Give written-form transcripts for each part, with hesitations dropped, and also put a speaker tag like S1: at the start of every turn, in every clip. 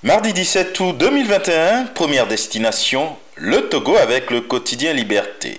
S1: Mardi 17 août 2021, première destination, le Togo avec le quotidien Liberté.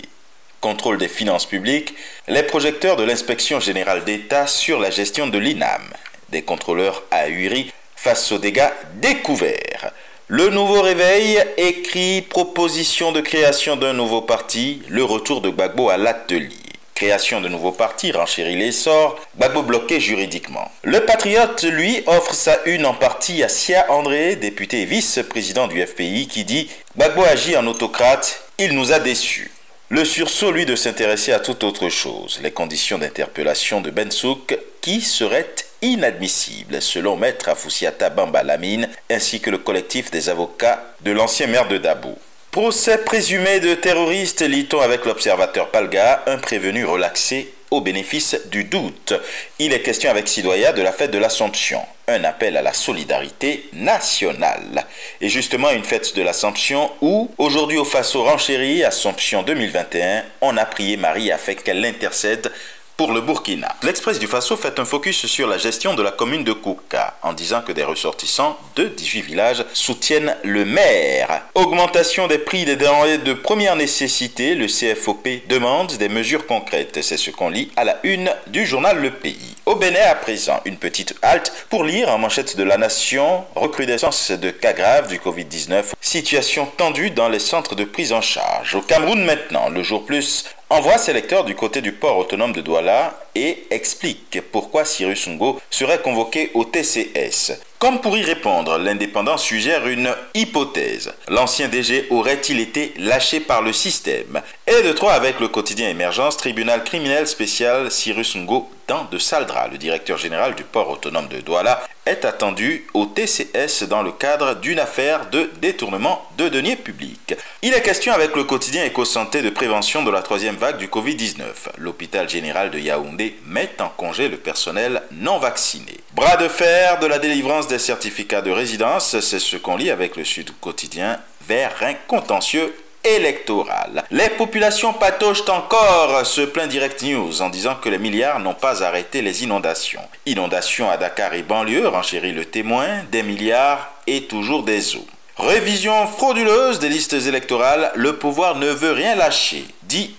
S1: Contrôle des finances publiques, les projecteurs de l'inspection générale d'État sur la gestion de l'INAM. Des contrôleurs ahuris face aux dégâts découverts. Le nouveau réveil, écrit proposition de création d'un nouveau parti, le retour de Gbagbo à l'atelier. Création de nouveaux partis, renchérit l'essor, Gbagbo bloqué juridiquement. Le Patriote, lui, offre sa une en partie à Sia André, député et vice-président du FPI, qui dit « Gbagbo agit en autocrate, il nous a déçus ». Le sursaut, lui, de s'intéresser à toute autre chose, les conditions d'interpellation de Bensouk, qui seraient inadmissibles, selon Maître Afoussiata Bamba Lamine, ainsi que le collectif des avocats de l'ancien maire de Dabo. Procès présumé de terroriste, lit-on avec l'observateur Palga, un prévenu relaxé au bénéfice du doute. Il est question avec Sidoya de la fête de l'Assomption, un appel à la solidarité nationale. Et justement une fête de l'Assomption où, aujourd'hui au Faso Renchéri, Assomption 2021, on a prié Marie afin qu'elle l'intercède pour le Burkina. L'Express du Faso fait un focus sur la gestion de la commune de Kouka, en disant que des ressortissants de 18 villages soutiennent le maire. Augmentation des prix des denrées de première nécessité, le CFOP demande des mesures concrètes. C'est ce qu'on lit à la une du journal Le Pays. Au Bénin, à présent, une petite halte pour lire en manchette de La Nation, recrudescence de cas graves du Covid-19, situation tendue dans les centres de prise en charge. Au Cameroun maintenant, le jour plus envoie ses lecteurs du côté du port autonome de Douala et explique pourquoi Cyrus Ngo serait convoqué au TCS. Comme pour y répondre, l'Indépendant suggère une hypothèse. L'ancien DG aurait-il été lâché par le système? Et de 3 avec le quotidien Émergence, tribunal criminel spécial Cyrus Ngo dans de sales draps. Le directeur général du port autonome de Douala est attendu au TCS dans le cadre d'une affaire de détournement de deniers publics. Il est question avec le quotidien Éco-Santé de prévention de la 3e vague du Covid-19. L'hôpital général de Yaoundé met en congé le personnel non vacciné. Bras de fer de la délivrance des certificats de résidence, c'est ce qu'on lit avec le Sud Quotidien, vers un contentieux électoral. Les populations patauchent encore, se plaint Direct News en disant que les milliards n'ont pas arrêté les inondations. Inondations à Dakar et banlieue, renchérit Le Témoin, des milliards et toujours des eaux. Révision frauduleuse des listes électorales, le pouvoir ne veut rien lâcher, dit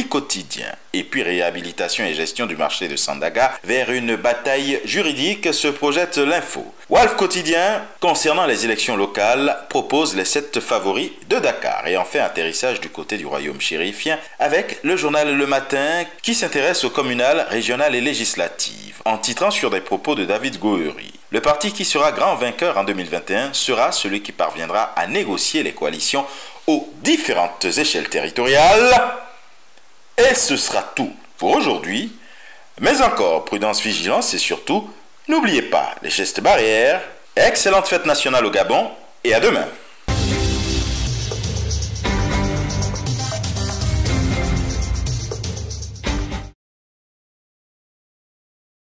S1: Quotidien. Et puis réhabilitation et gestion du marché de Sandaga vers une bataille juridique se projette l'info. Walf Quotidien, concernant les élections locales, propose les 7 favoris de Dakar. Et enfin atterrissage du côté du royaume chérifien avec le journal Le Matin qui s'intéresse aux communales, régionales et législatives en titrant sur des propos de David Goeri. Le parti qui sera grand vainqueur en 2021 sera celui qui parviendra à négocier les coalitions aux différentes échelles territoriales. Et ce sera tout pour aujourd'hui. Mais encore, prudence, vigilance et surtout, n'oubliez pas les gestes barrières. Excellente fête nationale au Gabon et à demain.